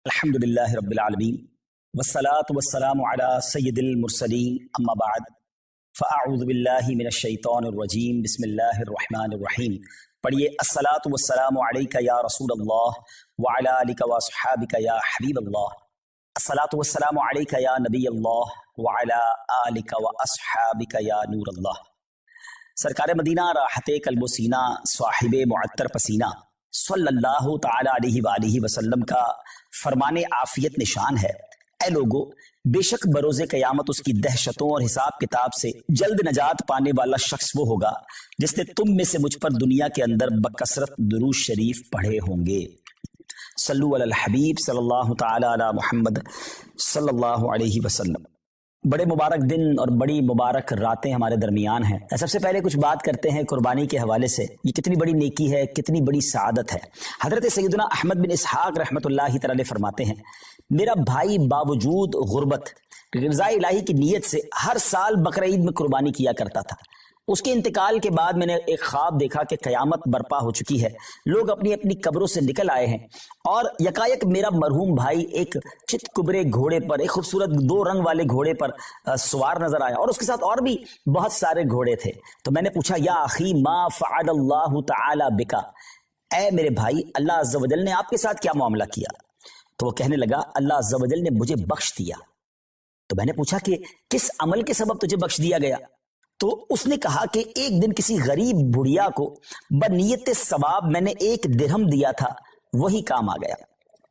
الحمدللہ رب العالمین والصلاة والسلام علی سید المرسلین اما بعد فاعوذ باللہ من الشیطان الرجیم بسم اللہ الرحمن الرحیم. پڑھیے الصلاة والسلام علیک یا رسول اللہ وعلی آلک واصحابک یا حبیب اللہ. الصلاة والسلام علیک یا نبی اللہ وعلی آلک واصحابک یا نور اللہ. سرکار مدینہ راحت قلب و سینہ صاحب معطر پسینہ صلی اللہ تعالی علیہ وآلہ وسلم کا فرمان عافیت نشان ہے. اے لوگو، بے شک بروز قیامت اس کی دہشتوں اور حساب کتاب سے جلد نجات پانے والا شخص وہ ہوگا جس نے تم میں سے مجھ پر دنیا کے اندر بکثرت درود شریف پڑھے ہوں گے. صلو علی الحبیب صلی اللہ تعالی علی محمد صلی اللہ علیہ وسلم. بڑے مبارک دن اور بڑی مبارک راتیں ہمارے درمیان ہیں. سب سے پہلے کچھ بات کرتے ہیں قربانی کے حوالے سے. یہ کتنی بڑی نیکی ہے، کتنی بڑی سعادت ہے. حضرت سیدنا احمد بن اسحاق رحمۃ اللہ تعالی فرماتے ہیں، میرا بھائی باوجود غربت رضا الہی کی نیت سے ہر سال بقرہ عید میں قربانی کیا کرتا تھا. اس کے انتقال کے بعد میں نے ایک خواب دیکھا کہ قیامت برپا ہو چکی ہے، لوگ اپنی اپنی قبروں سے نکل آئے ہیں اور یکایک میرا مرحوم بھائی ایک چت کبرے گھوڑے پر، ایک خوبصورت 2 رنگ والے گھوڑے پر سوار نظر آیا اور اس کے ساتھ اور بھی بہت سارے گھوڑے تھے. تو میں نے پوچھا، یا اخی ما فعل اللہ تعالی بکا، اے میرے بھائی اللہ عز و جل نے آپ کے ساتھ کیا معاملہ کیا؟ تو وہ کہنے لگا، اللہ عز و جل نے مجھے بخش دیا. تو میں نے پوچھا کہ کس عمل کے سبب تجھے بخش دیا گیا؟ تو اس نے کہا کہ ایک دن کسی غریب بڑھیا کو بنیت ثواب میں نے 1 درہم دیا تھا، وہی کام آ گیا.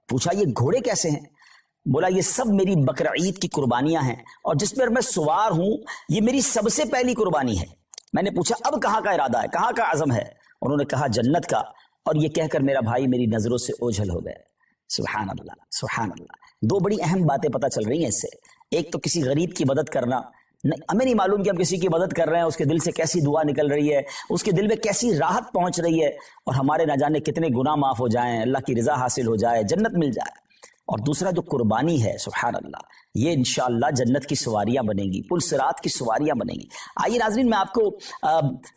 پوچھا، یہ گھوڑے کیسے ہیں؟ بولا، یہ سب میری بقرہ عید کی قربانیاں ہیں اور جس پر میں سوار ہوں یہ میری سب سے پہلی قربانی ہے. میں نے پوچھا، اب کہاں کا ارادہ ہے، کہاں کا عزم ہے؟ انہوں نے کہا، جنت کا. اور یہ کہہ کر میرا بھائی میری نظروں سے اوجھل ہو گئے. سبحان اللہ سبحان اللہ. 2 بڑی اہم باتیں پتہ چل رہی ہیں اس سے. ایک تو کسی غریب کی مدد کرنا، ہمیں نہیں معلوم کہ ہم کسی کی مدد کر رہے ہیں، اس کے دل سے کیسی دعا نکل رہی ہے، اس کے دل میں کیسی راحت پہنچ رہی ہے اور ہمارے نہ جانے کتنے گناہ معاف ہو جائیں، اللہ کی رضا حاصل ہو جائے، جنت مل جائے. اور دوسرا جو قربانی ہے، سبحان اللہ، یہ انشاءاللہ جنت کی سواریاں بنیں گی، پل صراط کی سواریاں بنیں گی. آئیے ناظرین، میں آپ کو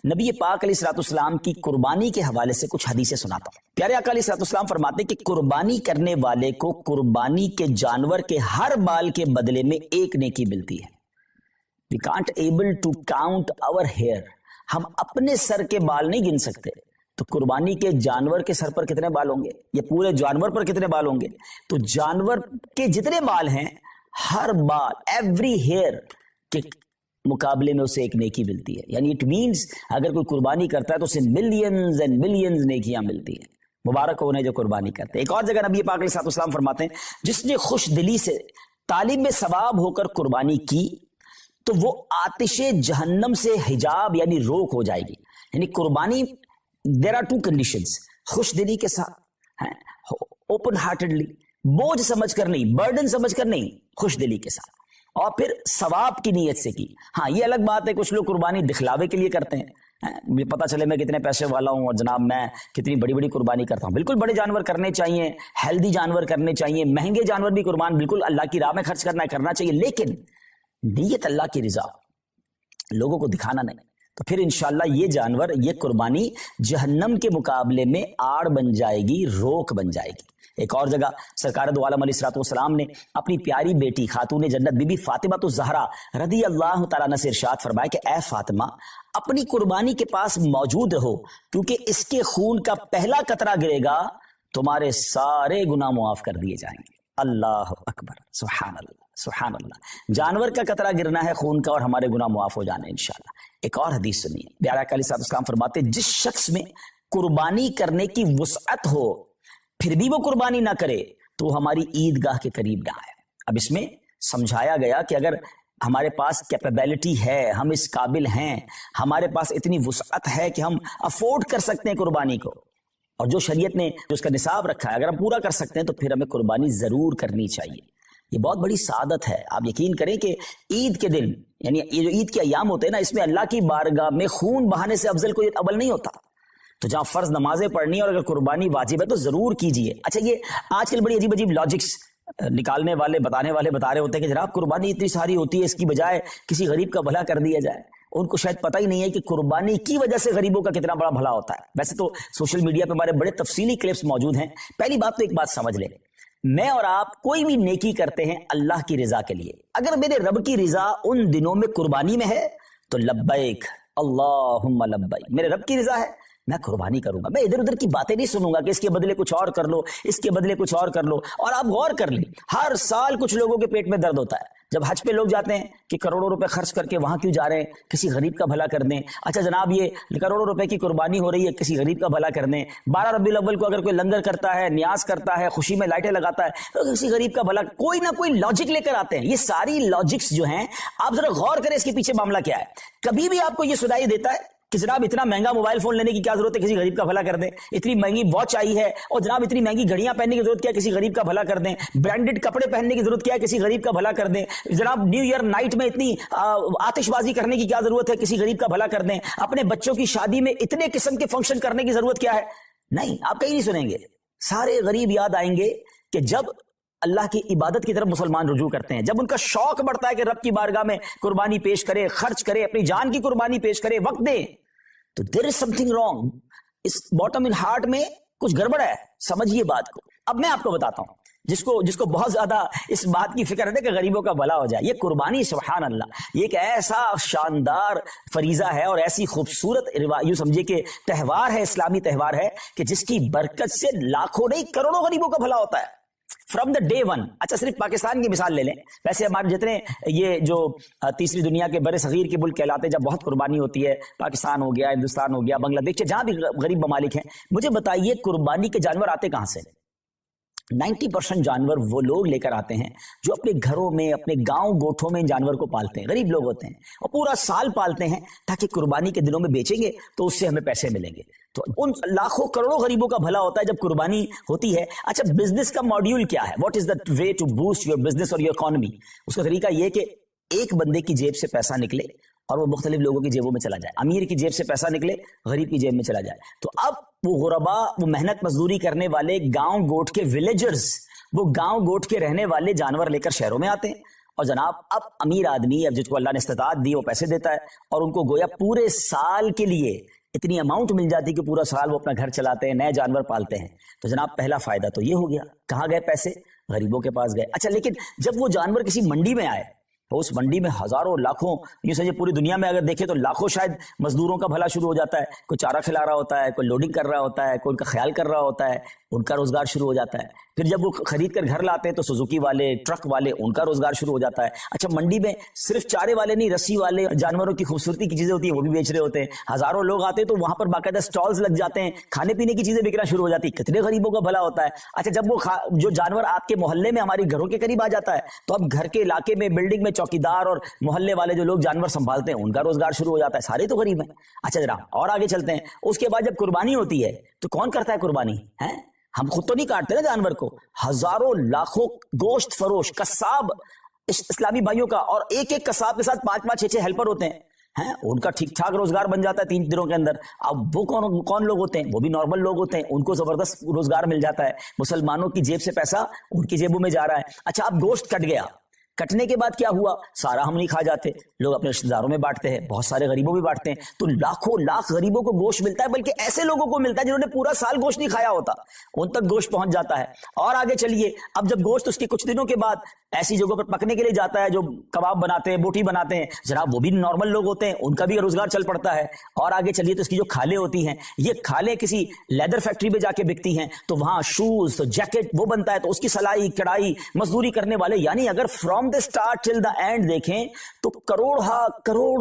نبی پاک علیہ الصلوۃ والسلام کی قربانی کے حوالے سے کچھ حدیثیں سناتا ہوں. پیارے آقا علیہ الصلوۃ والسلام فرماتے ہیں کہ قربانی کرنے والے کو قربانی کے جانور کے ہر بال کے بدلے میں 1 نیکی ملتی ہے. We can't able to count our hair. ہم اپنے سر کے بال نہیں گن سکتے. تو قربانی کے جانور کے سر پر کتنے بال ہوں گے، یا پورے جانور پر کتنے بال ہوں گے؟ تو جانور کے جتنے بال ہیں، ہر بال، ایوری ہیئر کے مقابلے میں اسے 1 نیکی ملتی ہے. یعنی اٹ مینز اگر کوئی قربانی کرتا ہے تو اسے ملینز اینڈ ملینز نیکیاں ملتی ہیں. مبارک ہو انہیں جو قربانی کرتے ہیں. ایک اور جگہ نبی پاک علیہ الصلوۃ والسلام فرماتے ہیں، جس نے خوش دلی سے طالب ثواب ہو کر قربانی کی تو وہ آتش جہنم سے حجاب یعنی روک ہو جائے گی. یعنی قربانی، دیر آر 2 کنڈیشنز، خوش دلی کے ساتھ، اوپن ہارٹڈلی، بوجھ سمجھ کر نہیں، برڈن سمجھ کر نہیں، خوش دلی کے ساتھ، اور پھر ثواب کی نیت سے کی. ہاں یہ الگ بات ہے، کچھ لوگ قربانی دکھلاوے کے لیے کرتے ہیں، مجھے پتا چلے میں کتنے پیسے والا ہوں اور جناب میں کتنی بڑی بڑی قربانی کرتا ہوں. بالکل بڑے جانور کرنے چاہیے، ہیلدی جانور کرنے چاہیے، مہنگے جانور بھی قربان بالکل اللہ کی راہ میں خرچ کرنا چاہیے، لیکن نیت اللہ کی رضا، لوگوں کو دکھانا نہیں. تو پھر انشاءاللہ یہ جانور، یہ قربانی جہنم کے مقابلے میں آڑ بن جائے گی، روک بن جائے گی. ایک اور جگہ سرکار دو عالم علیہ الصلوۃ والسلام نے اپنی پیاری بیٹی خاتون جنت بی بی فاطمہ الزہرا رضی اللہ تعالیٰ عنہ سے ارشاد فرمایا کہ اے فاطمہ، اپنی قربانی کے پاس موجود رہو، کیونکہ اس کے خون کا پہلا قطرہ گرے گا تمہارے سارے گناہ معاف کر دیے جائیں گے. اللہ اکبر، سبحان اللہ سبحان اللہ. جانور کا قطرہ گرنا ہے خون کا اور ہمارے گناہ معاف ہو جانے انشاءاللہ. ایک اور حدیث سنیے، پیارے آقا علیہ السلام فرماتے، جس شخص میں قربانی کرنے کی وسعت ہو پھر بھی وہ قربانی نہ کرے تو وہ ہماری عیدگاہ کے قریب نہ آئے. اب اس میں سمجھایا گیا کہ اگر ہمارے پاس کیپیبلٹی ہے، ہم اس قابل ہیں، ہمارے پاس اتنی وسعت ہے کہ ہم افورڈ کر سکتے ہیں قربانی کو، اور جو شریعت نے جو اس کا نصاب رکھا ہے اگر ہم پورا کر سکتے ہیں تو پھر ہمیں قربانی ضرور کرنی چاہیے. یہ بہت بڑی سعادت ہے. آپ یقین کریں کہ عید کے دن، یعنی یہ جو عید کے ایام ہوتے ہیں نا، اس میں اللہ کی بارگاہ میں خون بہانے سے افضل کوئی عمل نہیں ہوتا. تو جہاں فرض نمازیں پڑھنی اور اگر قربانی واجب ہے تو ضرور کیجئے. اچھا، یہ آج کل بڑی عجیب لاجکس نکالنے والے، بتانے والے بتا رہے ہوتے ہیں کہ جناب قربانی اتنی ساری ہوتی ہے، اس کی بجائے کسی غریب کا بھلا کر دیا جائے. ان کو شاید پتہ ہی نہیں ہے کہ قربانی کی وجہ سے غریبوں کا کتنا بڑا بھلا ہوتا ہے. ویسے تو سوشل میڈیا پہ ہمارے بڑے تفصیلی کلپس موجود ہیں. پہلی بات تو ایک بات سمجھ لیں میں اور آپ کوئی بھی نیکی کرتے ہیں اللہ کی رضا کے لیے. اگر میرے رب کی رضا ان دنوں میں قربانی میں ہے تو لبیک اللہم لبیک، میرے رب کی رضا ہے میں قربانی کروں گا. میں ادھر ادھر کی باتیں نہیں سنوں گا کہ اس کے بدلے کچھ اور کر لو، اس کے بدلے کچھ اور کر لو. اور آپ غور کر لیں، ہر سال کچھ لوگوں کے پیٹ میں درد ہوتا ہے جب حج پہ لوگ جاتے ہیں کہ کروڑوں روپے خرچ کر کے وہاں کیوں جا رہے ہیں، کسی غریب کا بھلا کر دیں. اچھا جناب یہ کروڑوں روپے کی قربانی ہو رہی ہے، کسی غریب کا بھلا کر دیں. 12 ربیع الاول کو اگر کوئی لنگر کرتا ہے، نیاز کرتا ہے، خوشی میں لائٹیں لگاتا ہے تو کسی غریب کا بھلا، کوئی نہ کوئی لاجک لے کر آتے ہیں. یہ ساری لاجکس جو ہیں آپ ذرا غور کریں اس کے پیچھے معاملہ کیا ہے. کبھی بھی آپ کو یہ سنائی دیتا ہے کہ جناب اتنا مہنگا موبائل فون لینے کی کیا ضرورت ہے، کسی غریب کا بھلا کر دیں. اتنی مہنگی واچ آئی ہے اور جناب اتنی مہنگی گھڑیاں پہننے کی ضرورت کیا ہے، کسی غریب کا بھلا کر دیں. برانڈڈ کپڑے پہننے کی ضرورت کیا ہے، کسی غریب کا بھلا کر دیں. جناب نیو ایئر نائٹ میں اتنی آتش بازی کرنے کی کیا ضرورت ہے، کسی غریب کا بھلا کر دیں. اپنے بچوں کی شادی میں اتنے قسم کے فنکشن کرنے کی ضرورت کیا ہے. نہیں، آپ کہیں نہیں سنیں گے. سارے غریب یاد آئیں گے کہ جب اللہ کی عبادت کی طرف مسلمان رجوع کرتے ہیں، جب ان کا شوق بڑھتا ہے کہ رب کی بارگاہ میں قربانی پیش کرے، خرچ کرے، اپنی جان کی قربانی پیش کرے، وقت دے، تو there is something wrong. اس باٹم ان ہارٹ میں کچھ گڑبڑ ہے. سمجھیے بات کو. اب میں آپ کو بتاتا ہوں جس کو بہت زیادہ اس بات کی فکر ہے کہ غریبوں کا بھلا ہو جائے. یہ قربانی سبحان اللہ یہ ایک ایسا شاندار فریضہ ہے اور ایسی خوبصورت یوں سمجھے کہ تہوار ہے، اسلامی تہوار ہے کہ جس کی برکت سے لاکھوں نہیں کروڑوں غریبوں کا بھلا ہوتا ہے فرام دا ڈے ون. اچھا صرف پاکستان کی مثال لے لیں، ویسے ہمارے جتنے یہ جو تیسری دنیا کے بر صغیر کے ملک کہلاتے ہیں جب بہت قربانی ہوتی ہے، پاکستان ہو گیا، ہندوستان ہو گیا، بنگلہ دیش، جہاں بھی غریب ممالک ہیں، مجھے بتائیے قربانی کے جانور آتے کہاں سے؟ 90% جانور وہ لوگ لے کر آتے ہیں جو اپنے گھروں میں، اپنے گاؤں گوٹھوں میں ان جانور کو پالتے ہیں. غریب لوگ ہوتے ہیں اور پورا سال پالتے ہیں تاکہ قربانی کے دنوں میں بیچیں گے تو اس سے ہمیں پیسے ملیں گے. تو ان لاکھوں کروڑوں غریبوں کا بھلا ہوتا ہے جب قربانی ہوتی ہے. اچھا بزنس کا ماڈیول کیا ہے؟ What is the way to boost your business اور یور اکانومی؟ اس کا طریقہ یہ کہ ایک بندے کی جیب سے پیسہ نکلے اور وہ مختلف لوگوں کی جیبوں میں چلا جائے. امیر کی جیب سے پیسہ نکلے، غریب کی جیب میں چلا جائے. تو اب وہ غربا، وہ محنت مزدوری کرنے والے گاؤں گوٹ کے ولیجرز، وہ گاؤں گوٹ کے رہنے والے جانور لے کر شہروں میں آتے ہیں اور جناب اب امیر آدمی، اب جس کو اللہ نے استطاعت دی، وہ پیسے دیتا ہے اور ان کو گویا پورے سال کے لیے اتنی اماؤنٹ مل جاتی ہے کہ پورا سال وہ اپنا گھر چلاتے ہیں، نئے جانور پالتے ہیں. تو جناب پہلا فائدہ تو یہ ہو گیا. کہاں گئے پیسے؟ غریبوں کے پاس گئے. اچھا لیکن جب وہ جانور کسی منڈی میں آئے تو اس منڈی میں ہزاروں لاکھوں، یہ سمجھے پوری دنیا میں اگر دیکھیں تو لاکھوں شاید مزدوروں کا بھلا شروع ہو جاتا ہے. کوئی چارہ کھلا رہا ہوتا ہے، کوئی لوڈنگ کر رہا ہوتا ہے، کوئی ان کا خیال کر رہا ہوتا ہے، ان کا روزگار شروع ہو جاتا ہے. پھر جب وہ خرید کر گھر لاتے ہیں تو سوزوکی والے، ٹرک والے، ان کا روزگار شروع ہو جاتا ہے. اچھا منڈی میں صرف چارے والے نہیں، رسی والے، جانوروں کی خوبصورتی کی چیزیں ہوتی ہیں وہ بھی بیچ رہے ہوتے ہیں. ہزاروں لوگ آتے ہیں تو وہاں پر باقاعدہ سٹالز لگ جاتے ہیں، کھانے پینے کی چیزیں بکنا شروع ہو جاتی ہیں. کتنے غریبوں کا بھلا ہوتا ہے. اچھا جب وہ جو جانور آپ کے محلے میں، ہماری گھروں کے قریب آ جاتا ہے تو اب گھر کے علاقے میں، بلڈنگ میں چوکیدار اور محلے والے جو لوگ جانور سنبھالتے ہیں ان کا روزگار شروع ہو جاتا ہے. سارے تو غریب ہیں. اچھا ذرا اور آگے چلتے ہیں. اس کے بعد جب قربانی ہوتی ہے تو کون کرتا ہے قربانی؟ ہیں ہم خود تو نہیں کاٹتے نا جانور کو. ہزاروں لاکھوں گوشت فروش قصاب اسلامی بھائیوں کا، اور ایک ایک قصاب کے ساتھ 5 6 ہیلپر ہوتے ہیں، ان کا ٹھیک ٹھاک روزگار بن جاتا ہے 3 دنوں کے اندر. اب وہ کون لوگ ہوتے ہیں؟ وہ بھی نارمل لوگ ہوتے ہیں، ان کو زبردست روزگار مل جاتا ہے. مسلمانوں کی جیب سے پیسہ ان کی جیبوں میں جا رہا ہے. اچھا اب گوشت کٹ گیا، کٹنے کے بعد کیا ہوا؟ سارا ہم نہیں کھا جاتے، لوگ اپنے رشتہ داروں میں بانٹتے ہیں، بہت سارے غریبوں بھی بانٹتے ہیں. تو لاکھوں لاکھ غریبوں کو گوشت ملتا ہے، بلکہ ایسے لوگوں کو ملتا ہے جنہوں نے پورا سال گوشت نہیں کھایا ہوتا، ان تک گوشت پہنچ جاتا ہے. اور آگے چلیے، اب جب گوشت اس کے کچھ دنوں کے بعد ایسی جگہوں پر پکنے کے لیے جاتا ہے جو کباب بناتے ہیں، بوٹی بناتے ہیں، جناب وہ بھی نارمل لوگ ہوتے ہیں، ان کا بھی روزگار چل پڑتا ہے. اور آگے چلیے تو اس کی جو کھالیں ہوتی ہیں، یہ کھالیں کسی لیدر فیکٹری میں جا کے بکتی ہیں تو وہاں شوز، تو جیکٹ وہ بنتا ہے، تو اس کی سلائی کڑائی مزدوری کرنے والے، یعنی اگر from the start till the and دیکھیں تو کروڑ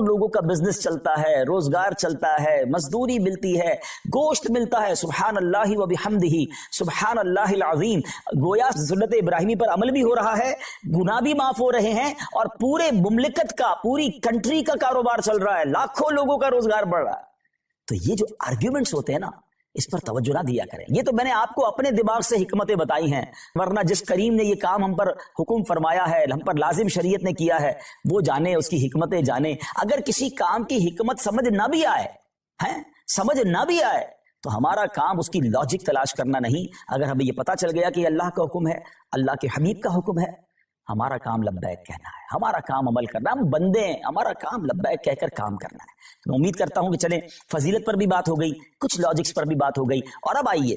لوگوں کا بزنس چلتا ہے، روزگار چلتا ہے، مزدوری ملتی ہے، گوشت ملتا ہے. سبحان اللہ و بحمدہ، سبحان اللہ العظیم. گویا سنت ابراہیمی پر عمل بھی ہو رہا ہے، گناہ بھی معاف ہو رہے ہیں، اور پورے مملکت کا، پوری کنٹری کا کاروبار چل رہا ہے، لاکھوں لوگوں کا روزگار بڑھ رہا ہے. تو یہ جو آرگیومنٹس ہوتے ہیں نا، اس پر توجہ نہ دیا کریں. یہ تو میں نے آپ کو اپنے دماغ سے حکمتیں بتائی ہیں، ورنہ جس کریم نے یہ کام ہم پر حکم فرمایا ہے، ہم پر لازم شریعت نے کیا ہے، وہ جانے، اس کی حکمتیں جانے. اگر کسی کام کی حکمت سمجھ نہ بھی آئے تو ہمارا کام اس کی لاجک تلاش کرنا نہیں. اگر ہمیں یہ پتا چل گیا کہ اللہ کا حکم ہے، اللہ کے حبیب کا حکم ہے، ہمارا کام لبیک کہنا ہے، ہمارا کام عمل کرنا. ہم بندے ہیں، ہمارا کام لبیک کہہ کر کام کرنا ہے. میں امید کرتا ہوں کہ چلیں فضیلت پر بھی بات ہو گئی، کچھ لاجکس پر بھی بات ہو گئی. اور اب آئیے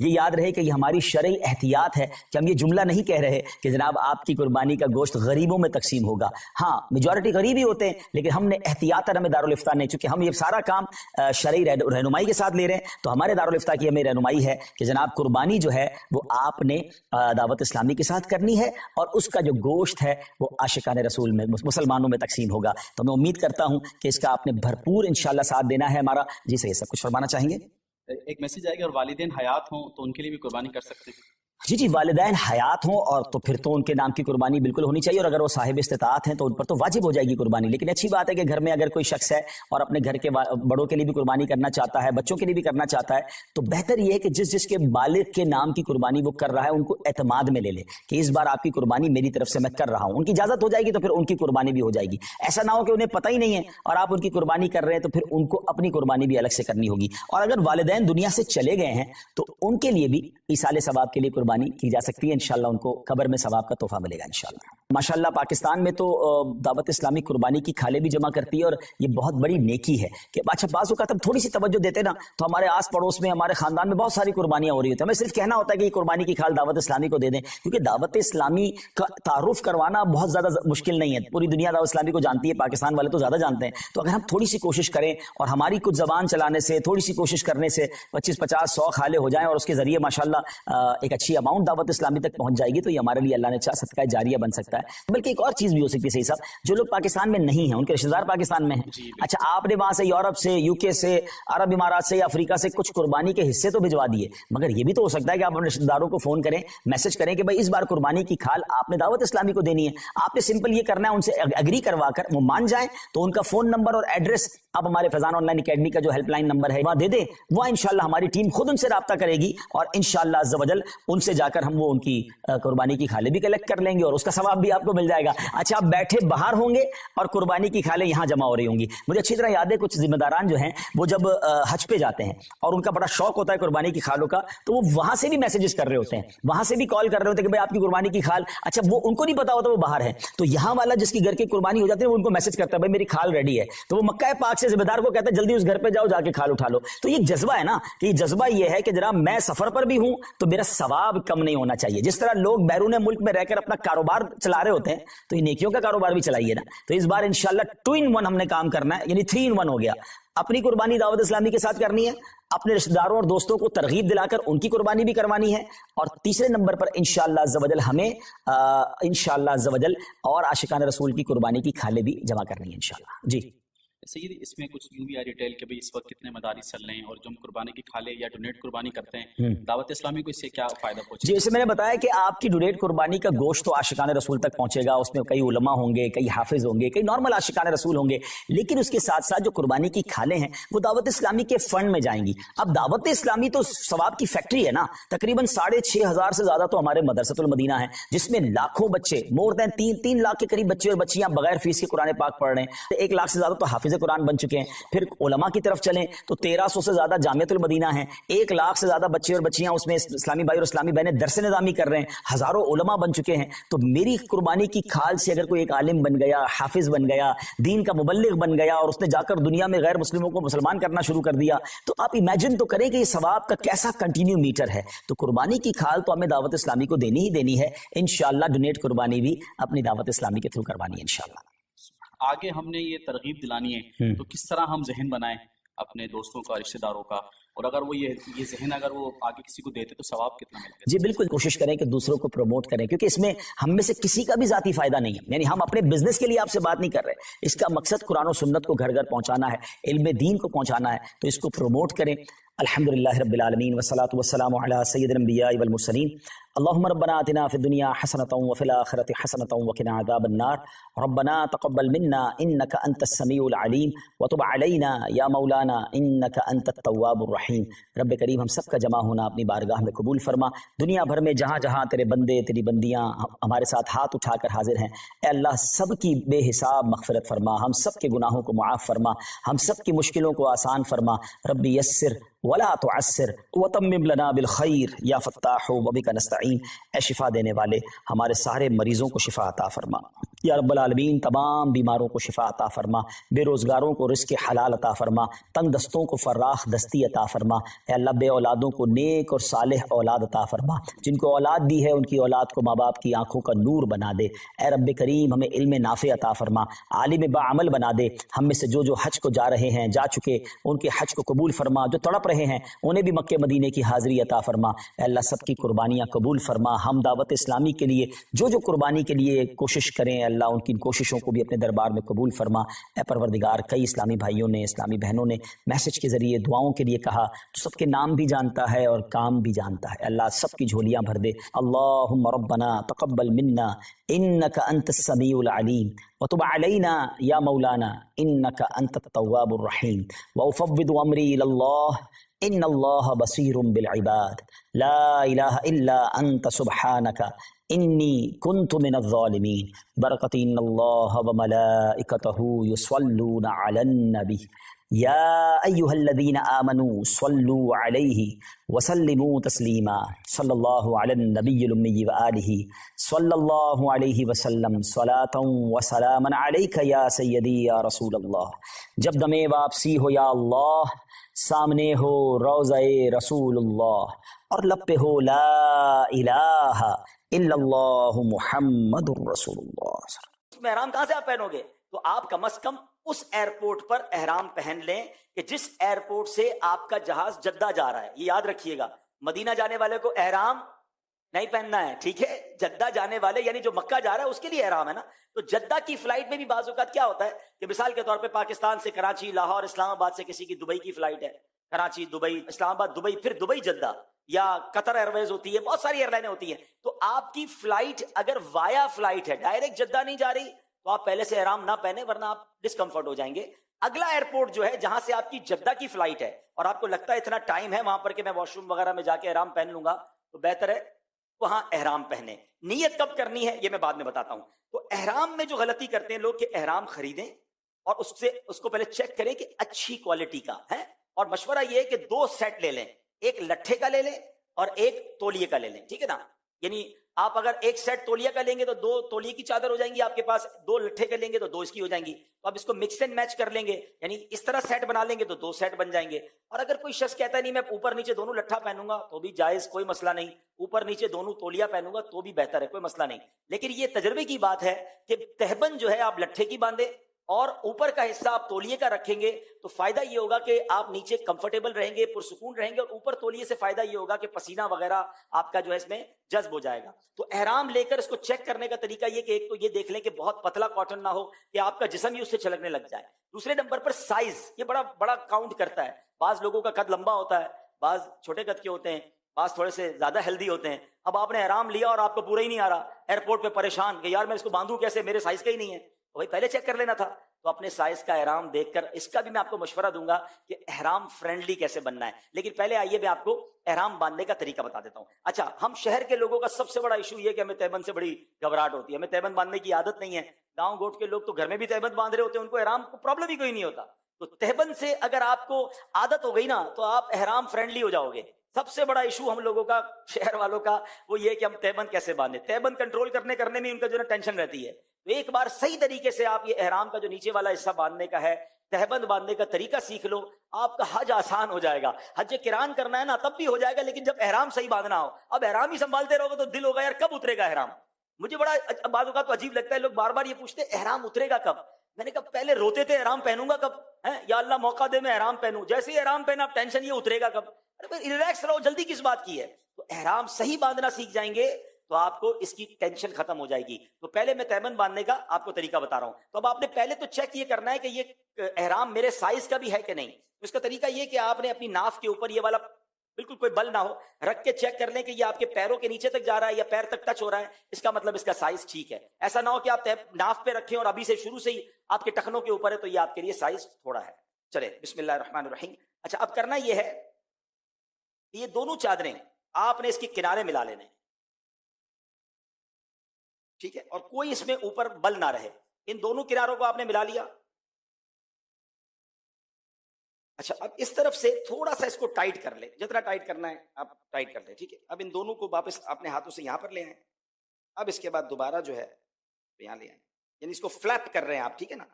یہ یاد رہے کہ یہ ہماری شرعی احتیاط ہے کہ ہم یہ جملہ نہیں کہہ رہے کہ جناب آپ کی قربانی کا گوشت غریبوں میں تقسیم ہوگا. ہاں میجورٹی غریب ہی ہوتے ہیں, لیکن ہم نے احتیاطاً ہمیں دارالافتا نہیں, چونکہ ہم یہ سارا کام شرعی رہنمائی کے ساتھ لے رہے ہیں, تو ہمارے دارالافتا کی ہمیں رہنمائی ہے کہ جناب قربانی جو ہے وہ آپ نے دعوت اسلامی کے ساتھ کرنی ہے, اور اس کا جو گوشت ہے وہ عاشقان رسول میں مسلمانوں میں تقسیم ہوگا. تو میں امید کرتا ہوں کہ اس کا آپ نے بھرپور انشاءاللہ ساتھ دینا ہے ہمارا. جی صحیح, سب کچھ فرمانا چاہیں گے؟ ایک میسج آئے گا, اور والدین حیات ہوں تو ان کے لیے بھی قربانی کر سکتے ہیں؟ جی جی, والدین حیات ہوں اور تو پھر تو ان کے نام کی قربانی بالکل ہونی چاہیے, اور اگر وہ صاحب استطاعت ہیں تو ان پر تو واجب ہو جائے گی قربانی. لیکن اچھی بات ہے کہ گھر میں اگر کوئی شخص ہے اور اپنے گھر کے بڑوں کے لیے بھی قربانی کرنا چاہتا ہے, بچوں کے لیے بھی کرنا چاہتا ہے, تو بہتر یہ ہے کہ جس کے بالغ کے نام کی قربانی وہ کر رہا ہے ان کو اعتماد میں لے لے کہ اس بار آپ کی قربانی میری طرف سے میں کر رہا ہوں. ان کی اجازت ہو جائے گی تو پھر ان کی قربانی بھی ہو جائے گی. ایسا نہ ہو کہ انہیں پتہ ہی نہیں ہے اور آپ ان کی قربانی کر رہے ہیں, تو پھر ان کو اپنی قربانی بھی الگ سے کرنی ہوگی. اور اگر والدین دنیا سے چلے گئے ہیں تو ان کے لیے بھی ایصال ثواب کے لیے قربانی کی جا سکتی ہے. انشاءاللہ ان کو قبر میں ثواب کا تحفہ ملے گا انشاءاللہ. ماشاءاللہ پاکستان میں تو دعوت اسلامی قربانی کی کھالیں بھی جمع کرتی ہے, اور یہ بہت بڑی نیکی ہے کہ اچھا بعض اوقات ہم تھوڑی سی توجہ دیتے نا تو ہمارے آس پڑوس میں ہمارے خاندان میں بہت ساری قربانیاں ہو رہی ہوتی ہیں. ہمیں صرف کہنا ہوتا ہے کہ یہ قربانی کی کھال دعوت اسلامی کو دے دیں, کیونکہ دعوت اسلامی کا تعارف کروانا بہت زیادہ مشکل نہیں ہے. پوری دنیا دعوت اسلامی کو جانتی ہے, پاکستان والے تو زیادہ جانتے ہیں. تو اگر ہم تھوڑی سی کوشش کریں اور ہماری کچھ زبان چلانے سے, تھوڑی سی کوشش کرنے سے 25 50 100 کھالے ہو جائیں اور اس کے ذریعے ماشاءاللہ ایک اچھی اماؤنٹ دعوت اسلامی تک پہنچ جائے گی, تو یہ ہمارے لیے اللہ نے چاہا صدقہ جاریہ بن سکتا ہے. بلکہ ایک اور چیز بھی ہو سکتی ہے صحیح صاحب, جو لوگ پاکستان میں نہیں ہیں ان کے رشتہ دار پاکستان میں ہیں, اچھا آپ نے وہاں سے یورپ سے, یو کے سے, عرب امارات سے یا افریقہ سے کچھ قربانی کے حصے تو بھجوا دیے, مگر یہ بھی تو ہو سکتا ہے کہ آپ اپنے رشتہ داروں کو فون کریں, میسج کریں کہ بھائی اس بار قربانی کی کھال آپ نے دعوت اسلامی کو دینی ہے. آپ نے سمپل یہ کرنا ہے, ان سے اگری کروا کر وہ مان جائیں تو ان کا فون نمبر اور ایڈریس آپ ہمارے فیضان آن لائن اکیڈمی کا جو ہیلپ لائن نمبر ہے وہاں دے دیں. وہ انشاءاللہ ہماری ٹیم خود ان سے رابطہ کرے گی, اور انشاءاللہ عز و جل ان سے جا کر ہم وہ ان کی قربانی کی کھالیں بھی کلیکٹ کر لیں گے, اور اس کا ثواب بھی آپ کو مل جائے گا. اچھا آپ بیٹھے باہر ہوں گے اور قربانی کی کھالیں یہاں جمع ہو رہی ہوں گی. مجھے اچھی طرح یاد ہے کچھ ذمہ داران جو ہیں وہ جب حج پہ جاتے ہیں اور ان کا بڑا شوق ہوتا ہے قربانی کی کھالوں کا, تو وہ وہاں سے بھی میسیجز کر رہے ہوتے ہیں, وہاں سے بھی کال کر رہے ہوتے ہیں کہ بھائی آپ کی قربانی کی کھال. اچھا وہ ان کو نہیں پتا ہوتا, وہ باہر ہے, تو یہاں والا جس کی گھر کی قربانی ہو جاتی ہے وہ ان کو میسج کرتا ہے بھائی میری کھال ریڈی ہے, تو وہ مکہ پاک سے ذمہ دار کو کہتا ہے جلدی اس گھر پہ جاؤ, جا کے کھال اٹھا لو. تو یہ جذبہ ہے نا, کہ یہ جذبہ یہ ہے کہ جناب میں سفر پر بھی ہوں تو میرا ثواب کم نہیں ہونا چاہیے. جس طرح لوگ بیرون ملک میں رہ کر اپنا کاروبار چلا رہے ہوتے ہیں تو یہ نیکیوں کا کاروبار بھی چلائیے نا. تو اس بار انشاءاللہ 2 in 1 ہم نے کام کرنا ہے, یعنی 3 in 1 ہو گیا. اپنی قربانی دعوت اسلامی کے ساتھ کرنی ہے, اپنے رشتہ داروں اور دوستوں کو ترغیب دلا کر ان کی قربانی بھی کروانی ہے, اور تیسرے نمبر پر انشاءاللہ عز و جل ہمیں انشاءاللہ عز و جل اور عاشقان رسول کی قربانی کی کھالیں بھی جمع کرنی ہے انشاءاللہ. جی سیدی, اس میں کچھ یوں بھی آ ڈیٹیل کہ بھئی اس وقت کتنے مدارس چل رہے ہیں, اور جو ہم قربانی کی کھالیں یا ڈونیٹ قربانی کرتے ہیں دعوت اسلامی کو اس سے کیا فائدہ پہنچے؟ جی جیسے میں نے بتایا کہ آپ کی ڈونیٹ قربانی کا گوشت تو عاشقان رسول تک پہنچے گا, اس میں کئی علماء ہوں گے, کئی حافظ ہوں گے, کئی نارمل عاشقان رسول ہوں گے, لیکن اس کے ساتھ ساتھ جو قربانی کی کھالیں ہیں وہ دعوت اسلامی کے فنڈ میں جائیں گی. اب دعوت اسلامی تو ثواب کی فیکٹری ہے نا, تقریباً 6,500 سے زیادہ تو ہمارے مدرسۃ المدینہ ہیں جس میں لاکھوں بچے, مور دین 3 لاکھ کے قریب بچے اور بچیاں بغیر فیس کے قرآن پاک پڑھ رہے ہیں. 1 لاکھ سے زیادہ تو حافظ قرآن بن چکے ہیں. پھر علماء کی طرف چلیں تو 1300 سے زیادہ جامعۃ المدینہ ہیں, 1 لاکھ سے زیادہ بچے اور بچیاں اس میں اسلامی بھائی اور اسلامی بہنیں درس نظامی کر رہے ہیں, ہزاروں علماء بن چکے ہیں. تو میری قربانی کی کھال سے اگر کوئی ایک عالم بن گیا, حافظ بن گیا, دین کا مبلغ بن گیا, اور اس نے جا کر دنیا میں غیر مسلموں کو مسلمان کرنا شروع کر دیا, تو آپ امیجن تو کریں کہ یہ ثواب کا کیسا کنٹینیو میٹر ہے. تو قربانی کی کھال تو ہمیں دعوت اسلامی کو دینی ہی دینی ہے انشاءاللہ. ڈونیٹ قربانی بھی اپنی دعوت اسلامی کے تھرو کروانی ہے انشاءاللہ. آگے ہم نے یہ ترغیب دلانی ہے تو کس طرح ہم ذہن بنائیں اپنے دوستوں کا, رشتہ داروں کا, اور اگر وہ یہ ذہن اگر وہ آگے کسی کو دیتے تو ثواب کتنا ملے گا؟ جی بالکل, کوشش کریں کہ دوسروں کو پروموٹ کریں, کیونکہ اس میں ہم میں سے کسی کا بھی ذاتی فائدہ نہیں ہے. یعنی ہم اپنے بزنس کے لیے آپ سے بات نہیں کر رہے, اس کا مقصد قرآن و سنت کو گھر گھر پہنچانا ہے, علم دین کو پہنچانا ہے, تو اس کو پروموٹ کریں. الحمدللہ رب العالمین والصلاة والسلام علی سید الانبیاء والمرسلین. اللهم ربنا آتنا في الدنيا حسنة وفي الآخرة حسنة وقنا عذاب النار. ربنا تقبل منا إنك أنت السميع العليم وتب علينا يا مولانا إنك أنت التواب الرحيم. رب کریم ہم سب کا جمع ہونا اپنی بارگاہ میں قبول فرما. دنیا بھر میں جہاں جہاں تیرے بندے تیری بندیاں ہمارے ساتھ ہاتھ اٹھا کر حاضر ہیں, اے اللہ سب کی بے حساب مغفرت فرما, ہم سب کے گناہوں کو معاف فرما, ہم سب کی مشکلوں کو آسان فرما. رب یسر ولا تعسر وتمم لنا بالخیر یا فتاح وبک نستعین. اے شفا دینے والے ہمارے سارے مریضوں کو شفا عطا فرما. یا رب العالمین تمام بیماروں کو شفا عطا فرما، بے روزگاروں کو رزق حلال عطا فرما، تنگ دستوں کو فراخ دستی عطا فرما، اے اللہ بے اولادوں کو نیک اور صالح اولاد عطا فرما، جن کو اولاد دی ہے ان کی اولاد کو ماں باپ کی آنکھوں کا نور بنا دے، اے رب کریم ہمیں علم نافع عطا فرما، عالم باعمل بنا دے، ہم میں سے جو حج کو جا رہے ہیں، جا چکے، ان کے حج کو قبول فرما، جو تڑپ رہے ہیں انہیں بھی مکہ مدینے کی حاضری عطا فرما، اے اللہ سب کی قربانیاں قبول فرما، ہم دعوت اسلامی کے لیے جو قربانی کے لیے کوشش کریں اللہ ان کی کوششوں کو بھی اپنے دربار میں قبول فرما، اے پروردگار کئی اسلامی بھائیوں نے اسلامی بہنوں نے میسج کے ذریعے دعاؤں کے لیے کہا، تو سب کے نام بھی جانتا ہے اور کام بھی جانتا ہے، اللہ سب کی جھولیاں بھر دے، اللہم ربنا تقبل منا انک انت السمیع العلیم وتب علینا یا مولانا انک انت التواب الرحیم وافوض امری الی اللہ ان اللہ بصیر بالعباد لا الہ الا انت سبحانک انی کنت من الظالمین برکت ان اللہ وملائکتہ یصلون علی النبی یا ایہا الذین آمنوا صلوا علیہ وسلموا تسلیما صلی اللہ علی النبی الامی وآلہ صلی اللہ علیہ وسلم صلاۃ وسلاما علیک یا سیدی یا رسول اللہ۔ جب دم واپسی ہو یا اللہ، سامنے ہو روضہ رسول اللہ، اور لب پہ ہو لا الہ الا اللہ محمد الرسول اللہ۔ اس میں احرام کہاں سے آپ پہنو گے؟ تو آپ کم از کم اس ایئرپورٹ پر احرام پہن لیں کہ جس ایئرپورٹ سے آپ کا جہاز جدہ جا رہا ہے، یہ یاد رکھیے گا، مدینہ جانے والے کو احرام نہیں پہننا ہے، ٹھیک ہے؟ جدہ جانے والے یعنی جو مکہ جا رہا ہے اس کے لیے احرام ہے نا۔ تو جدہ کی فلائٹ میں بھی بعض اوقات کیا ہوتا ہے کہ مثال کے طور پہ پاکستان سے کراچی، لاہور، اسلام آباد سے کسی کی دبئی کی فلائٹ ہے، کراچی دبئی، اسلام آباد دبئی، پھر دبئی جدہ، یا قطر ایئر ویز ہوتی ہے، بہت ساری ایئر لائنیں ہوتی ہیں۔ تو آپ کی فلائٹ اگر وایا فلائٹ ہے، ڈائریکٹ جدہ نہیں جا رہی، تو آپ پہلے سے احرام نہ پہنے ورنہ آپ ڈسکمفرٹ ہو جائیں گے۔ اگلا ایئرپورٹ جو ہے جہاں سے آپ کی جدہ کی فلائٹ ہے اور آپ کو لگتا ہے اتنا ٹائم ہے وہاں پر کہ میں واش روم وغیرہ میں جا کے احرام پہن لوں گا، تو بہتر ہے وہاں احرام پہنے۔ نیت کب کرنی ہے یہ میں بعد میں بتاتا ہوں۔ تو احرام میں جو غلطی کرتے ہیں لوگ کہ احرام خریدیں اور اس کو پہلے چیک کریں کہ اچھی کوالٹی کا ہے، اور مشورہ یہ ہے کہ 2 سیٹ لے لیں، ایک لٹھے کا لے لیں اور ایک تولیے کا لے لیں، ٹھیک ہے نا؟ یعنی آپ اگر ایک سیٹ تولیہ کا لیں گے تو 2 تولیے کی چادر ہو جائیں گی آپ کے پاس، 2 لٹھے کا لیں گے تو 2 اس کی ہو جائیں گی۔ تو آپ اس کو مکس اینڈ میچ کر لیں گے، یعنی اس طرح سیٹ بنا لیں گے تو 2 سیٹ بن جائیں گے۔ اور اگر کوئی شخص کہتا ہے نہیں میں اوپر نیچے دونوں لٹھا پہنوں گا تو بھی جائز، کوئی مسئلہ نہیں، اوپر نیچے دونوں تولیہ پہنوں گا تو بھی بہتر ہے، کوئی مسئلہ نہیں۔ لیکن یہ تجربے کی بات ہے کہ تہبند جو ہے آپ لٹھے کی باندھیں اور اوپر کا حصہ آپ تولیے کا رکھیں گے تو فائدہ یہ ہوگا کہ آپ نیچے کمفرٹیبل رہیں گے، پرسکون رہیں گے، اور اوپر تولیے سے فائدہ یہ ہوگا کہ پسینہ وغیرہ آپ کا جو ہے اس میں جذب ہو جائے گا۔ تو احرام لے کر اس کو چیک کرنے کا طریقہ یہ کہ ایک تو یہ دیکھ لیں کہ بہت پتلا کاٹن نہ ہو کہ آپ کا جسم ہی اس سے چھلکنے لگ جائے۔ دوسرے نمبر پر سائز، یہ بڑا کاؤنٹ کرتا ہے۔ بعض لوگوں کا قد لمبا ہوتا ہے، بعض چھوٹے قد کے ہوتے ہیں، بعض تھوڑے سے زیادہ ہیلدی ہوتے ہیں۔ اب آپ نے احرام لیا اور آپ کو پورا ہی نہیں آ رہا، ایئرپورٹ پہ پریشان کہ یار میں اس کو باندھوں کیسے، میرے سائز کا ہی نہیں ہے، تو بھائی پہلے چیک کر لینا تھا۔ تو اپنے سائز کا احرام دیکھ کر، اس کا بھی میں آپ کو مشورہ دوں گا کہ احرام فرینڈلی کیسے بننا ہے، لیکن پہلے آئیے میں آپ کو احرام باندھنے کا طریقہ بتا دیتا ہوں۔ اچھا، ہم شہر کے لوگوں کا سب سے بڑا ایشو یہ کہ ہمیں تہبند سے بڑی گھبراہٹ ہوتی ہے، ہمیں تہبند باندھنے کی عادت نہیں ہے۔ گاؤں گوٹ کے لوگ تو گھر میں بھی تہبند باندھ رہے ہوتے ہیں، ان کو احرام کو پرابلم ہی کوئی نہیں ہوتا۔ تو تہبند سے اگر آپ کو عادت ہو گئی نا تو آپ احرام فرینڈلی ہو جاؤ گے۔ سب سے بڑا ایشو ہم لوگوں کا، شہر والوں کا، وہ یہ کہ ہم تہبند کیسے باندھیں، تہبند کنٹرول کرنے میں ان کا جو ہے ٹینشن رہتی ہے۔ تو ایک بار صحیح طریقے سے آپ یہ احرام کا جو نیچے والا حصہ باندھنے کا ہے، تہبند باندھنے کا طریقہ سیکھ لو، آپ کا حج آسان ہو جائے گا۔ حج قران کرنا ہے نا تب بھی ہو جائے گا، لیکن جب احرام صحیح باندھنا ہو، اب احرام ہی سنبھالتے رہو گے تو دل ہوگا یار کب اترے گا احرام۔ مجھے بڑا بعض اوقات تو عجیب لگتا ہے، لوگ بار بار یہ پوچھتے احرام اترے گا کب؟ میں نے کہا پہلے روتے تھے احرام پہنوں گا کب، یا اللہ موقع دے میں احرام پہنوں، جیسے ہی احرام پہنا اب ٹینشن یہ اترے گا کب۔ ارے ریلیکس رہو، جلدی کس بات کی ہے؟ تو احرام صحیح باندھنا سیکھ جائیں گے تو آپ کو اس کی ٹینشن ختم ہو جائے گی۔ تو پہلے میں تہبند باندھنے کا آپ کو طریقہ بتا رہا ہوں۔ تو اب آپ نے پہلے تو چیک یہ کرنا ہے کہ یہ احرام میرے سائز کا بھی ہے کہ نہیں۔ اس کا طریقہ یہ کہ آپ نے اپنی ناف کے اوپر یہ والا بالکل کوئی بل نہ ہو رکھ کے چیک کر لیں کہ یہ آپ کے پیروں کے نیچے تک جا رہا ہے یا پیر تک ٹچ ہو رہا ہے، اس کا مطلب اس کا سائز ٹھیک ہے۔ ایسا نہ ہو کہ آپ ناف پہ رکھیں اور ابھی سے شروع سے ہی آپ کے ٹخنوں کے اوپر ہے تو یہ آپ کے لیے سائز تھوڑا ہے۔ چلے بسم اللہ الرحمن الرحیم۔ اچھا، اب کرنا یہ ہے کہ یہ دونوں چادریں آپ نے اس کے کنارے ملا لینے، ٹھیک ہے، اور کوئی اس میں اوپر بل نہ رہے۔ ان دونوں کناروں کو آپ نے ملا لیا۔ اچھا، اب اس طرف سے تھوڑا سا اس کو ٹائٹ کر لیں، جتنا ٹائٹ کرنا ہے آپ ٹائٹ کر لیں، ٹھیک ہے۔ اب ان دونوں کو واپس اپنے ہاتھوں سے یہاں پر لے آئیں۔ اب اس کے بعد دوبارہ جو ہے یہاں لے آئیں، یعنی اس کو فلیپ کر رہے ہیں آپ, ٹھیک ہے نا.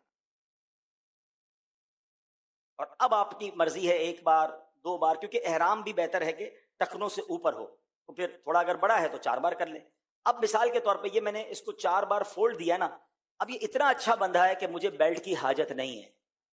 اور اب آپ کی مرضی ہے 1 بار 2 بار, کیونکہ احرام بھی بہتر ہے کہ ٹخنوں سے اوپر ہو, تو پھر تھوڑا اگر بڑا ہے تو 4 بار کر لیں. اب مثال کے طور پہ یہ میں نے اس کو 4 بار فولڈ دیا نا, اب یہ اتنا اچھا بندھا ہے کہ مجھے بیلٹ کی حاجت نہیں ہے,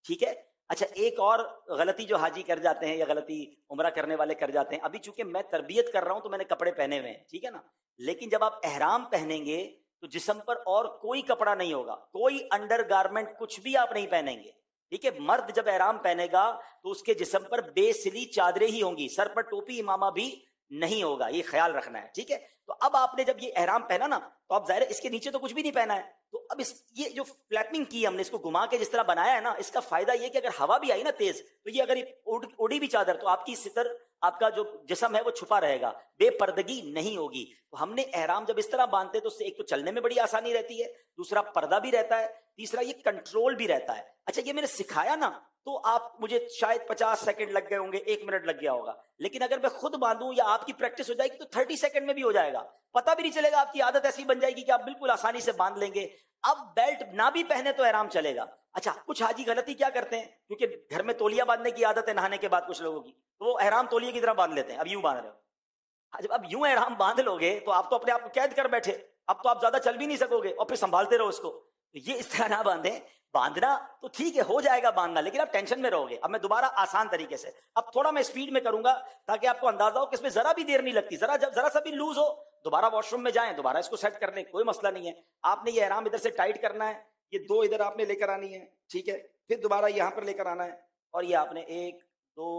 ٹھیک ہے. اچھا, ایک اور غلطی جو حاجی کر جاتے ہیں یا غلطی عمرہ کرنے والے کر جاتے ہیں, ابھی چونکہ میں تربیت کر رہا ہوں تو میں نے کپڑے پہنے ہوئے ہیں, ٹھیک ہے نا, لیکن جب آپ احرام پہنیں گے تو جسم پر اور کوئی کپڑا نہیں ہوگا, کوئی انڈر گارمنٹ کچھ بھی آپ نہیں پہنیں گے, ٹھیک ہے. مرد جب احرام پہنے گا تو اس کے جسم پر بے سلی چادریں ہی ہوں گی, سر پر ٹوپی امامہ بھی نہیں ہوگا, یہ خیال رکھنا ہے, ٹھیک ہے. تو اب آپ نے جب یہ احرام پہنا نا تو اب ظاہر ہے اس کے نیچے تو کچھ بھی نہیں پہنا ہے, تو اب یہ جو فلیپنگ کی ہم نے, اس کو گھما کے جس طرح بنایا ہے نا, اس کا فائدہ یہ کہ اگر ہوا بھی آئی نا تیز تو یہ اگر اڑی بھی چادر تو آپ کی ستر, آپ کا جو جسم ہے وہ چھپا رہے گا, بے پردگی نہیں ہوگی. تو ہم نے احرام جب اس طرح باندھتے تو اس سے ایک تو چلنے میں بڑی آسانی رہتی ہے, دوسرا پردہ بھی رہتا ہے, تیسرا یہ کنٹرول بھی رہتا ہے. اچھا, یہ میں نے سکھایا نا تو آپ مجھے شاید 50 سیکنڈ لگ گئے ہوں گے, 1 منٹ لگ گیا ہوگا, لیکن اگر میں خود باندھوں یا آپ کی پریکٹس ہو جائے گی تو 30 سیکنڈ میں بھی ہو جائے گا, پتہ بھی نہیں چلے گا, آپ کی عادت ایسی بن جائے گی کہ آپ بالکل آسانی سے باندھ لیں گے. اب بیلٹ نہ بھی پہنے تو احرام چلے گا. اچھا, کچھ حاجی غلطی کیا کرتے ہیں, کیونکہ گھر میں تولیہ باندھنے کی عادت ہے نہانے کے بعد کچھ لوگوں کی, تو وہ احرام تولیے کی طرح باندھ لیتے ہیں. اب یوں باندھ رہے ہو, جب اب یوں احرام باندھ لو گے تو آپ تو اپنے آپ کو قید کر بیٹھے, اب تو آپ زیادہ چل بھی نہیں سکو گے اور پھر سنبھالتے رہو اس کو. تو یہ اس طرح نہ باندھیں. باندھنا تو ٹھیک ہے, ہو جائے گا باندھنا, لیکن آپ ٹینشن میں رہو گے. اب میں دوبارہ آسان طریقے سے, اب تھوڑا میں اسپیڈ میں کروں گا تاکہ آپ کو اندازہ ہو کہ اس میں ذرا بھی دیر نہیں لگتی. ذرا سا بھی لوز ہو, دوبارہ واش روم میں جائیں, دوبارہ اس کو سیٹ کر لیں, کوئی مسئلہ نہیں ہے. آپ نے یہ احرام ادھر سے ٹائٹ کرنا ہے, یہ 2 ادھر آپ نے لے کر آنی ہے, ٹھیک ہے, پھر دوبارہ یہاں پر لے کر آنا ہے, اور یہ آپ نے 1 2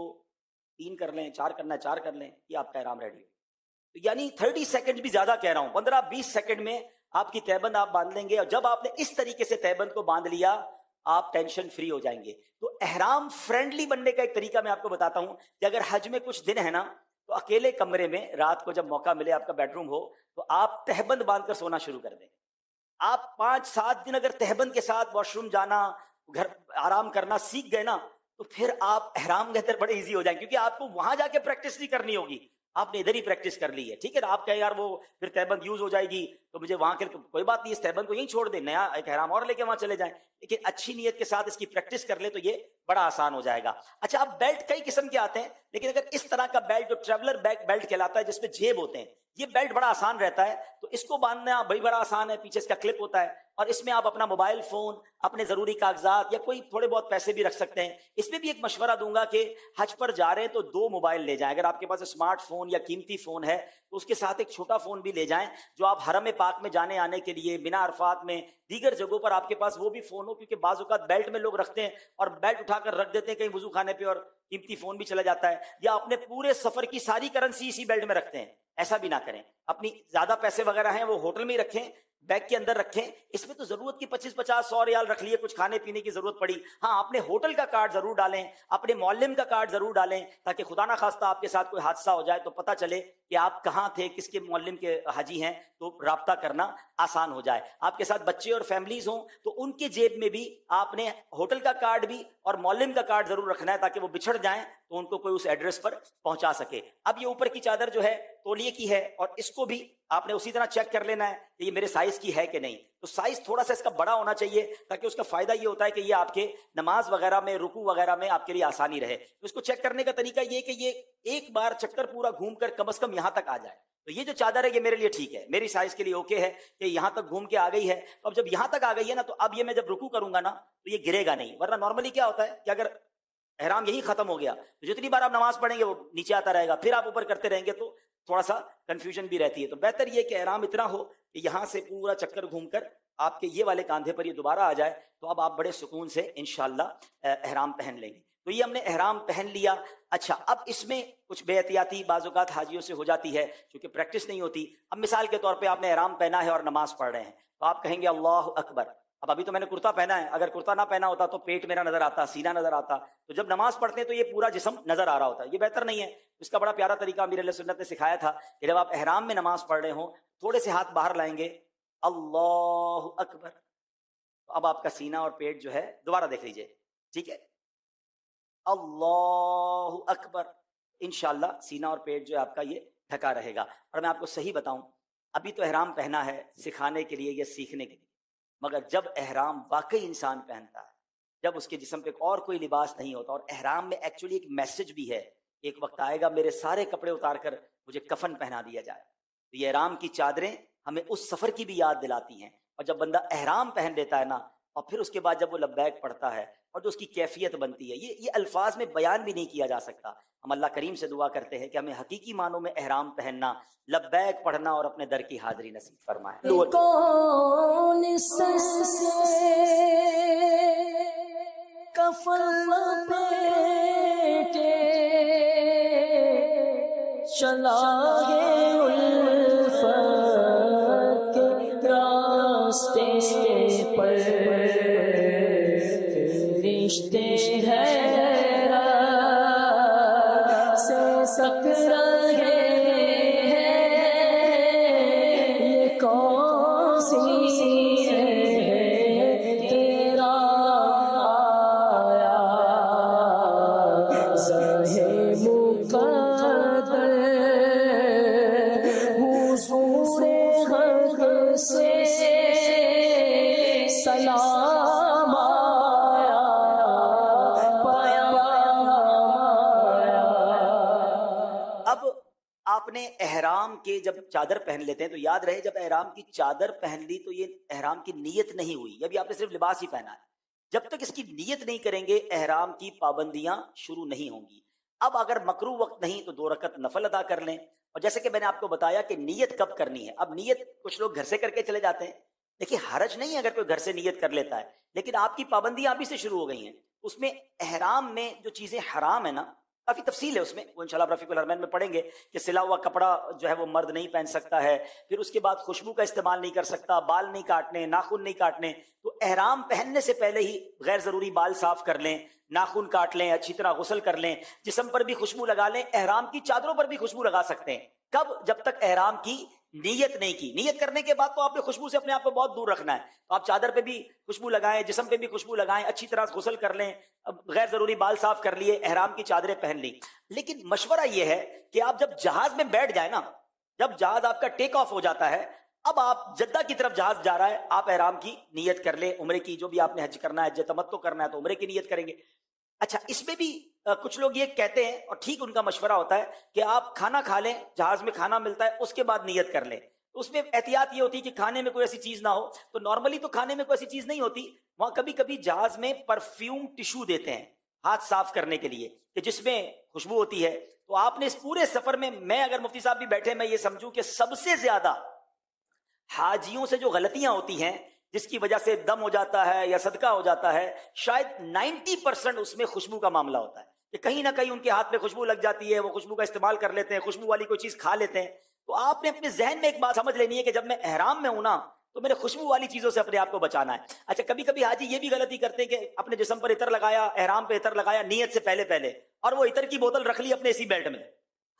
3 کر لیں, 4 کرنا ہے 4 کر لیں, یہ آپ کا احرام ریڈی. یعنی 30 سیکنڈ بھی زیادہ کہہ رہا ہوں, 15-20 سیکنڈ میں آپ کی تہبند آپ باندھ لیں گے. اور جب آپ نے اس طریقے سے تہبند کو باندھ لیا آپ ٹینشن فری ہو جائیں گے. تو احرام فرینڈلی بننے کا ایک طریقہ میں آپ کو بتاتا ہوں کہ اگر حج میں کچھ دن ہے نا تو اکیلے کمرے میں رات کو جب موقع ملے, آپ کا بیڈ روم ہو, تو آپ تہبند باندھ کر سونا شروع کر دیں. آپ 5-7 دن اگر تہبند کے ساتھ واش روم جانا, گھر آرام کرنا سیکھ گئے نا تو پھر آپ احرام کے اندر بڑے ایزی ہو جائیں, کیونکہ آپ کو وہاں جا کے پریکٹس نہیں کرنی ہوگی, آپ نے ادھر ہی پریکٹس کر لی ہے, ٹھیک ہے نا. آپ کہیں یار وہ پھر تہبند یوز ہو جائے گی تو مجھے وہاں کے, کوئی بات نہیں, اس تہبند کو یہیں چھوڑ دیں, نیا ایک احرام اور لے کے وہاں چلے جائیں, لیکن اچھی نیت کے ساتھ اس کی پریکٹس کر لیں تو یہ بڑا آسان ہو جائے گا. اچھا, اب بیلٹ کئی قسم کے آتے ہیں, لیکن اگر اس طرح کا بیلٹ جو ٹریولر بیلٹ کہلاتا ہے جس میں جیب ہوتے ہیں, یہ بیلٹ بڑا آسان رہتا ہے. تو اس کو باندھنا بھائی بڑا آسان ہے, پیچھے اس کا کلپ ہوتا ہے اور اس میں آپ اپنا موبائل فون, اپنے ضروری کاغذات یا کوئی تھوڑے بہت پیسے بھی رکھ سکتے ہیں. اس میں بھی ایک مشورہ دوں گا کہ حج پر جا رہے ہیں تو 2 موبائل لے جائیں. اگر آپ کے پاس اسمارٹ فون یا قیمتی فون ہے تو اس کے ساتھ ایک چھوٹا فون بھی لے جائیں, جو آپ حرم پاک میں جانے آنے کے لیے, بنا عرفات میں, دیگر جگہوں پر آپ کے پاس وہ بھی فون ہو, کیونکہ بعض اوقات بیلٹ میں لوگ رکھتے ہیں اور بیلٹ اٹھا کر رکھ دیتے ہیں کہیں وضو خانے پہ اور قیمتی فون بھی چلا جاتا ہے, یا اپنے پورے سفر کی ساری کرنسی اسی بیلٹ میں رکھتے ہیں. ایسا بھی نہ کریں. اپنی زیادہ پیسے وغیرہ ہیں وہ ہوٹل میں ہی رکھیں, بیگ کے اندر رکھیں. اس میں تو ضرورت کی 25-50-100 ریال رکھ لیے, کچھ کھانے پینے کی ضرورت پڑی, ہاں اپنے ہوٹل کا کارڈ ضرور ڈالیں, اپنے معلم کا کارڈ ضرور ڈالیں, تاکہ خدا نہ خواستہ آپ کے ساتھ کوئی حادثہ ہو جائے تو پتہ چلے کہ آپ کہاں تھے, کس کے معلم کے حاجی ہیں, تو رابطہ کرنا آسان ہو جائے. آپ کے ساتھ بچے اور فیملیز ہوں تو ان کے جیب میں بھی آپ نے ہوٹل کا کارڈ بھی اور معلم کا کارڈ ضرور رکھنا ہے, تاکہ وہ بچھڑ جائیں تو ان کو کوئی اس ایڈریس پر پہنچا سکے. اب یہ اوپر کی چادر جو ہے تولیے کی ہے, اور اس کو بھی آپ نے اسی طرح چیک کر لینا ہے کہ یہ میرے سائز کی ہے کہ نہیں. تو سائز تھوڑا سا اس کا بڑا ہونا چاہیے, تاکہ اس کا فائدہ یہ ہوتا ہے کہ یہ آپ کے نماز وغیرہ میں, رکوع وغیرہ میں آپ کے لیے آسانی رہے. تو اس کو چیک کرنے کا طریقہ یہ کہ یہ ایک بار چکر پورا گھوم کر کم از کم یہاں تک آ جائے. تو یہ جو چادر ہے یہ میرے لیے ٹھیک ہے, میری سائز کے لیے اوکے ہے کہ یہاں تک گھوم کے آ گئی ہے. تو اب جب یہاں تک آ گئی ہے نا, تو اب یہ میں جب رکوع کروں گا نا تو یہ گرے گا نہیں. ورنہ نارملی کیا ہوتا ہے کہ اگر احرام یہی ختم ہو گیا تو جتنی بار آپ نماز پڑھیں گے وہ نیچے آتا رہے گا, پھر آپ اوپر کرتے رہیں گے تو تھوڑا سا کنفیوژن بھی رہتی ہے. تو بہتر یہ کہ احرام اتنا ہو کہ یہاں سے پورا چکر گھوم کر آپ کے یہ والے کاندھے پر یہ دوبارہ آ جائے, تو اب آپ بڑے سکون سے انشاءاللہ احرام پہن لیں گے. تو یہ ہم نے احرام پہن لیا. اچھا, اب اس میں کچھ بے احتیاطی بعض اوقات حاجیوں سے ہو جاتی ہے کیونکہ پریکٹس نہیں ہوتی. اب مثال کے طور پہ آپ نے احرام پہنا ہے اور نماز پڑھ رہے ہیں, تو آپ کہیں گے اللہ اکبر. اب ابھی تو میں نے کرتا پہنا ہے, اگر کرتا نہ پہنا ہوتا تو پیٹ میرا نظر آتا, سینہ نظر آتا. تو جب نماز پڑھتے ہیں تو یہ پورا جسم نظر آ رہا ہوتا ہے, یہ بہتر نہیں ہے. اس کا بڑا پیارا طریقہ امیر علیہ سنت نے سکھایا تھا کہ جب آپ احرام میں نماز پڑھ رہے ہوں تھوڑے سے ہاتھ باہر لائیں گے, اللہ اکبر. تو اب آپ کا سینہ اور پیٹ جو ہے دوبارہ دیکھ لیجئے, ٹھیک ہے, اللہ اکبر. انشاءاللہ سینہ اور پیٹ جو ہے آپ کا یہ ڈھکا رہے گا. اور میں آپ کو صحیح بتاؤں, ابھی تو احرام پہنا ہے سکھانے کے لیے یا سیکھنے کے لیے, مگر جب احرام واقعی انسان پہنتا ہے، جب اس کے جسم پہ اور کوئی لباس نہیں ہوتا، اور احرام میں ایکچولی ایک میسج بھی ہے، ایک وقت آئے گا میرے سارے کپڑے اتار کر مجھے کفن پہنا دیا جائے، تو یہ احرام کی چادریں ہمیں اس سفر کی بھی یاد دلاتی ہیں. اور جب بندہ احرام پہن لیتا ہے نا، اور پھر اس کے بعد جب وہ لبیک پڑھتا ہے اور جو اس کی کیفیت بنتی ہے، یہ الفاظ میں بیان بھی نہیں کیا جا سکتا. ہم اللہ کریم سے دعا کرتے ہیں کہ ہمیں حقیقی معنوں میں احرام پہننا، لبیک پڑھنا اور اپنے در کی حاضری نصیب فرمائے. کون کفن لپیٹے چلا گے الفت کے راستے پر، فرشتے حیرت سے سک رہے ہیں، یہ کون سی ہے تیرا آیا زہ مقدر، حضور حق سے سلام آیا پیام آیا. اب آپ نے احرام کے جب چادر پہن لیتے ہیں تو یاد رہے، جب احرام کی چادر پہن لی تو یہ احرام کی نیت نہیں ہوئی، ابھی آپ نے صرف لباس ہی پہنا ہے. جب تک اس کی نیت نہیں کریں گے احرام کی پابندیاں شروع نہیں ہوں گی. اب اگر مکروہ وقت نہیں تو 2 رکعت نفل ادا کر لیں. اور جیسے کہ میں نے آپ کو بتایا کہ نیت کب کرنی ہے، اب نیت کچھ لوگ گھر سے کر کے چلے جاتے ہیں، دیکھیے حرج نہیں ہے اگر کوئی گھر سے نیت کر لیتا ہے، لیکن آپ کی پابندیاں ابھی سے شروع ہو گئی ہیں. اس میں احرام میں جو چیزیں حرام ہیں نا، کافی تفصیل ہے اس میں، وہ انشاءاللہ رفیق الحرمین میں پڑھیں گے کہ سلا ہوا کپڑا جو ہے وہ مرد نہیں پہن سکتا ہے، پھر اس کے بعد خوشبو کا استعمال نہیں کر سکتا، بال نہیں کاٹنے، ناخن نہیں کاٹنے. تو احرام پہننے سے پہلے ہی غیر ضروری بال صاف کر لیں، ناخن کاٹ لیں، اچھی طرح غسل کر لیں، جسم پر بھی خوشبو لگا لیں. احرام کی چادروں پر بھی خوشبو لگا سکتے ہیں. کب؟ جب تک احرام کی نیت نہیں کی. نیت کرنے کے بعد تو آپ نے خوشبو سے اپنے آپ کو بہت دور رکھنا ہے، تو آپ چادر پہ بھی خوشبو لگائیں، جسم پہ بھی خوشبو لگائیں، اچھی طرح غسل کر لیں، غیر ضروری بال صاف کر لیے، احرام کی چادریں پہن لی. لیکن مشورہ یہ ہے کہ آپ جب جہاز میں بیٹھ جائیں نا، جب جہاز آپ کا ٹیک آف ہو جاتا ہے، اب آپ جدہ کی طرف جہاز جا رہا ہے، آپ احرام کی نیت کر لیں، عمرے کی، جو بھی آپ نے حج کرنا ہے، حج تمتع کرنا ہے تو عمرے کی نیت کریں گے. اچھا، اس میں بھی کچھ لوگ یہ کہتے ہیں، اور ٹھیک ان کا مشورہ ہوتا ہے، کہ آپ کھانا کھا لیں، جہاز میں کھانا ملتا ہے، اس کے بعد نیت کر لیں. اس میں احتیاط یہ ہوتی ہے کہ کھانے میں کوئی ایسی چیز نہ ہو. تو نارملی تو کھانے میں کوئی ایسی چیز نہیں ہوتی، وہاں کبھی کبھی جہاز میں پرفیوم ٹشو دیتے ہیں ہاتھ صاف کرنے کے لیے، کہ جس میں خوشبو ہوتی ہے. تو آپ نے اس پورے سفر میں اگر مفتی صاحب بھی بیٹھے، میں یہ سمجھوں کہ سب سے زیادہ حاجیوں سے جو غلطیاں ہوتی ہیں، جس کی وجہ سے دم ہو جاتا ہے یا صدقہ ہو جاتا ہے، شاید 90% اس میں خوشبو کا معاملہ ہوتا ہے، کہ کہیں نہ کہیں ان کے ہاتھ میں خوشبو لگ جاتی ہے، وہ خوشبو کا استعمال کر لیتے ہیں، خوشبو والی کوئی چیز کھا لیتے ہیں. تو آپ نے اپنے ذہن میں ایک بات سمجھ لینی ہے کہ جب میں احرام میں ہوں نا، تو میرے خوشبو والی چیزوں سے اپنے آپ کو بچانا ہے. اچھا، کبھی کبھی حاجی یہ بھی غلطی کرتے ہیں کہ اپنے جسم پر عطر لگایا، احرام پہ عطر لگایا نیت سے پہلے، اور وہ عطر کی بوتل رکھ لی اپنے اسی بیلٹ میں.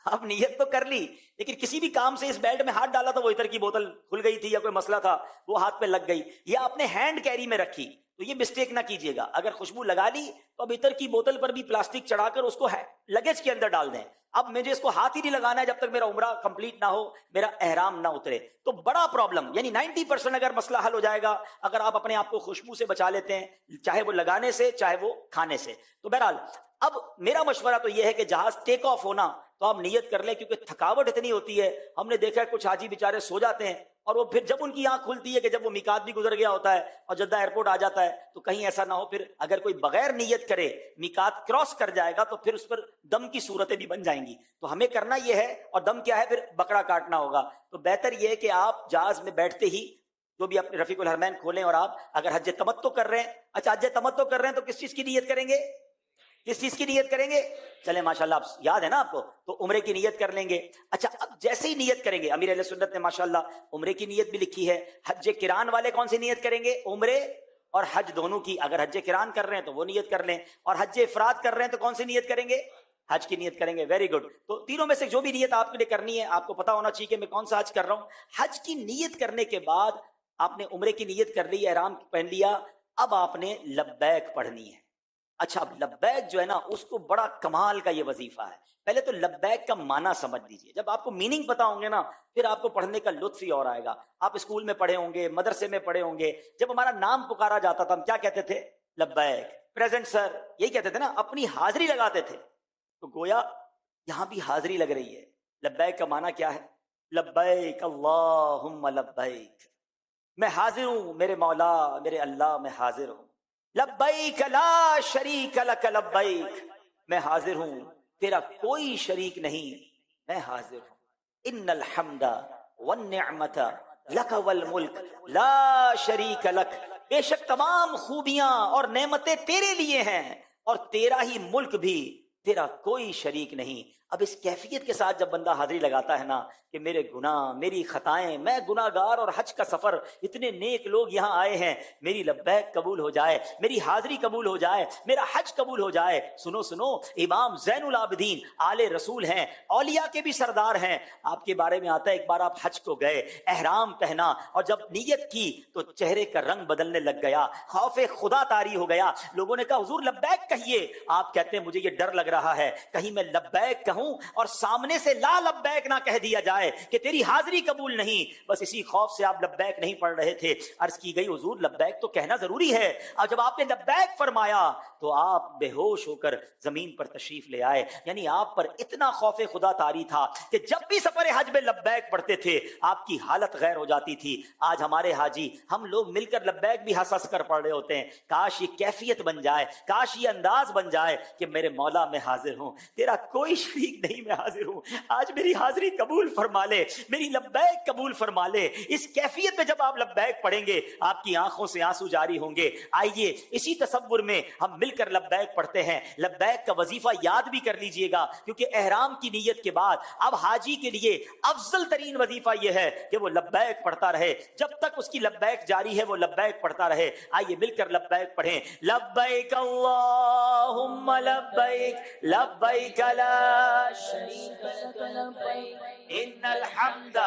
اب نیت تو کر لی، لیکن کسی بھی کام سے اس بیلٹ میں ہاتھ ڈالا تو وہ عطر کی بوتل کھل گئی تھی، یا کوئی مسئلہ تھا وہ ہاتھ پہ لگ گئی، یا آپ نے ہینڈ کیری میں رکھی. تو یہ مسٹیک نہ کیجیے گا، اگر خوشبو لگا لی تو اب عطر کی بوتل پر بھی پلاسٹک چڑھا کر اس کو لگیج کے اندر ڈال دیں. اب مجھے اس کو ہاتھ ہی نہیں لگانا ہے جب تک میرا عمرہ کمپلیٹ نہ ہو، میرا احرام نہ اترے. تو بڑا پرابلم، یعنی 90% اگر مسئلہ حل ہو جائے گا اگر آپ اپنے آپ کو خوشبو سے بچا لیتے ہیں، چاہے وہ لگانے سے چاہے وہ کھانے سے. تو بہرحال اب میرا مشورہ تو یہ ہے کہ جہاز ٹیک آف ہونا تو آپ نیت کر لیں، کیونکہ تھکاوٹ اتنی ہوتی ہے. ہم نے دیکھا ہے کچھ حاجی بیچارے سو جاتے ہیں، اور وہ پھر جب ان کی آنکھ کھلتی ہے کہ جب وہ میقات بھی گزر گیا ہوتا ہے اور جدہ ایئرپورٹ آ جاتا ہے، تو کہیں ایسا نہ ہو پھر اگر کوئی بغیر نیت کرے میقات کراس کر جائے گا تو پھر اس پر دم کی صورتیں بھی بن جائیں گی. تو ہمیں کرنا یہ ہے، اور دم کیا ہے؟ پھر بکرا کاٹنا ہوگا. تو بہتر یہ ہے کہ آپ جہاز میں بیٹھتے ہی جو بھی اپنے رفیق الحرمین کھولیں، اور آپ اگر حج تمتع کر رہے ہیں، اچھا حج تمتع کر رہے ہیں تو کس چیز کی نیت کریں گے؟ کس چیز کی نیت کریں گے؟ چلیں ماشاءاللہ آپ یاد ہے نا آپ کو، تو عمرے کی نیت کر لیں گے. اچھا، اب جیسے ہی نیت کریں گے، امیر اہل سنت نے ماشاءاللہ عمرے کی نیت بھی لکھی ہے. حج قران والے کون سی نیت کریں گے؟ عمرے اور حج دونوں کی. اگر حج قران کر رہے ہیں تو وہ نیت کر لیں، اور حج افراد کر رہے ہیں تو کون سی نیت کریں گے؟ حج کی نیت کریں گے. Very good. تو تینوں میں سے جو بھی نیت آپ کے لیے کرنی ہے، آپ کو پتا ہونا چاہیے کہ میں کون سا حج کر رہا ہوں. حج کی نیت کرنے کے بعد آپ نے عمرے کی نیت کر لی، احرام پہن لیا، اب آپ نے لبیک پڑھنی ہے. اچھا اب لبیک جو ہے نا اس کو بڑا کمال کا یہ وظیفہ ہے. پہلے تو لبیک کا معنی سمجھ لیجئے. جب آپ کو میننگ پتا ہوں گے نا پھر آپ کو پڑھنے کا لطف ہی اور آئے گا. آپ اسکول میں پڑھے ہوں گے, مدرسے میں پڑھے ہوں گے, جب ہمارا نام پکارا جاتا تھا ہم کیا کہتے تھے؟ لبیک, پریزنٹ سر, یہی کہتے تھے نا, اپنی حاضری لگاتے تھے. تو گویا یہاں بھی حاضری لگ رہی ہے. لبیک کا معنی کیا ہے؟ لبیک اللہم لبیک, میں حاضر ہوں میرے مولا میرے اللہ, میں حاضر ہوں. لبیک لا شریک لک لبیک, میں حاضر ہوں تیرا کوئی شریک نہیں, میں حاضر ہوں. ان الحمد والنعمت لک والملک لا شریک لک, بے شک تمام خوبیاں اور نعمتیں تیرے لیے ہیں اور تیرا ہی ملک بھی, تیرا کوئی شریک نہیں. اب اس کیفیت کے ساتھ جب بندہ حاضری لگاتا ہے نا کہ میرے گناہ, میری خطائیں, میں گناہ گار اور حج کا سفر, اتنے نیک لوگ یہاں آئے ہیں, میری لبیک قبول ہو جائے, میری حاضری قبول ہو جائے, میرا حج قبول ہو جائے. سنو سنو, امام زین العابدین آل رسول ہیں, اولیاء کے بھی سردار ہیں. آپ کے بارے میں آتا ہے ایک بار آپ حج کو گئے, احرام پہنا اور جب نیت کی تو چہرے کا رنگ بدلنے لگ گیا, خوف خدا طاری ہو گیا. لوگوں نے کہا حضور لبیک کہیے. آپ کہتے ہیں مجھے یہ ڈر لگ رہا ہے کہیں میں لبیک کہوں اور سامنے سے لا لبیک نہ کہہ دیا جائے کہ تیری حاضری قبول نہیں. بس اسی خوف سے آپ لبیک نہیں پڑھ رہے تھے. عرض کی گئی حضور لبیک تو کہنا ضروری ہے. اور جب آپ نے لبیک فرمایا تو آپ بے ہوش ہو کر زمین پر تشریف لے آئے. یعنی آپ پر اتنا خوف خدا طاری تھا کہ جب بھی سفر حج میں لبیک پڑھتے تھے آپ کی حالت غیر ہو جاتی تھی. آج ہمارے حاجی ہم لوگ مل کر لبیک بھی ہنس ہنس کر پڑھ رہے ہوتے ہیں. کاش یہ کیفیت بن جائے, کاش یہ انداز بن جائے کہ میرے مولا میں حاضر ہوں, تیرا کوئی شریک نہیں, میں حاضر ہوں. آج میری حاضری قبول فرما لے, میری لبیک قبول فرما لے. اس کیفیت میں جب آپ لبیک پڑھیں گے آپ کی آنکھوں سے آنسو جاری ہوں گے. آئیے اسی تصور میں ہم مل کر لبیک پڑھتے ہیں. لبیک کا وظیفہ یاد بھی کر لیجئے گا کیونکہ احرام کی نیت کے بعد اب حاجی کے لیے افضل ترین وظیفہ یہ ہے کہ وہ لبیک پڑھتا رہے. جب تک اس کی لبیک جاری ہے وہ لبیک پڑھتا رہے. آئیے مل کر لبیک پڑھیں. لبیک اللہم لبیک لبیک لا شریک لک لبیک, ان الحمد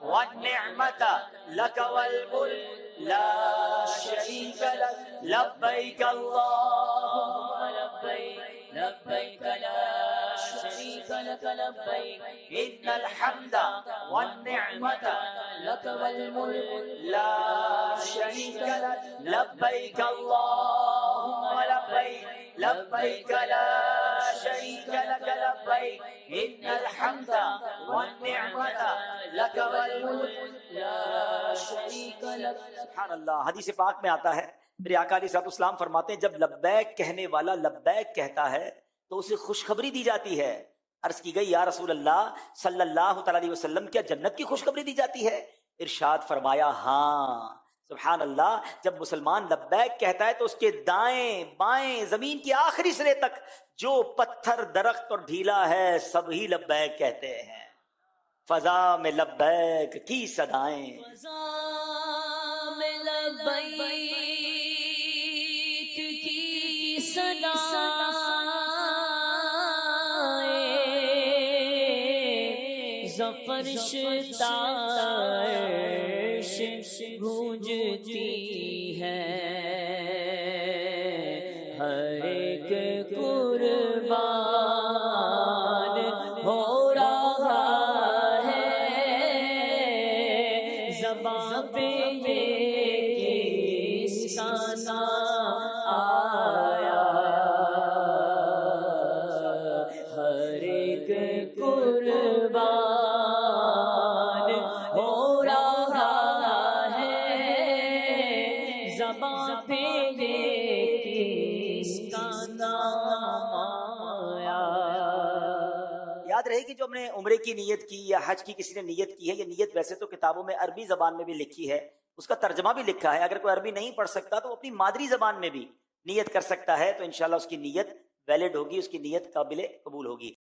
والنعمت لک والملک لا شریک لک لبیک اللہم لبیک لبیک لا شریک لک لبیک, ان الحمد والنعمت لک والملک لا شریک لک لبیک اللہم لبیک لبیک لا شریک لک لبیک, ان الحمد والنعمت لک والملک لا شریک لک. سبحان اللہ. حدیث پاک میں آتا ہے میرے آقا علیہ الصلوۃ والسلام فرماتے ہیں جب لبیک کہنے والا لبیک کہتا ہے تو اسے خوشخبری دی جاتی ہے. عرض کی گئی یا رسول اللہ صلی اللہ تعالی علیہ وسلم کیا جنت کی خوشخبری دی جاتی ہے؟ ارشاد فرمایا ہاں. سبحان اللہ. جب مسلمان لبیک کہتا ہے تو اس کے دائیں بائیں زمین کی آخری سرے تک جو پتھر درخت اور ڈھیلا ہے سبھی لبیک کہتے ہیں. فضا میں لبیک کی صدائیں, فضا میں لبیک کی صدائیں زفرش تارش گونجتی ہے. ہر ایک قربان ہو رہا ہے زبان پہ یہ کس کا نام آیا. ہر ایک قربان ہو رہا ہے زبان پہ یہ کس کا نام آیا. یاد رہے کہ جو ہم نے عمرے کی نیت کی یا حج کی کسی نے نیت کی ہے, یہ نیت ویسے تو کتابوں میں عربی زبان میں بھی لکھی ہے, اس کا ترجمہ بھی لکھا ہے. اگر کوئی عربی نہیں پڑھ سکتا تو اپنی مادری زبان میں بھی نیت کر سکتا ہے, تو انشاءاللہ اس کی نیت ویلڈ ہوگی, اس کی نیت قابل قبول ہوگی.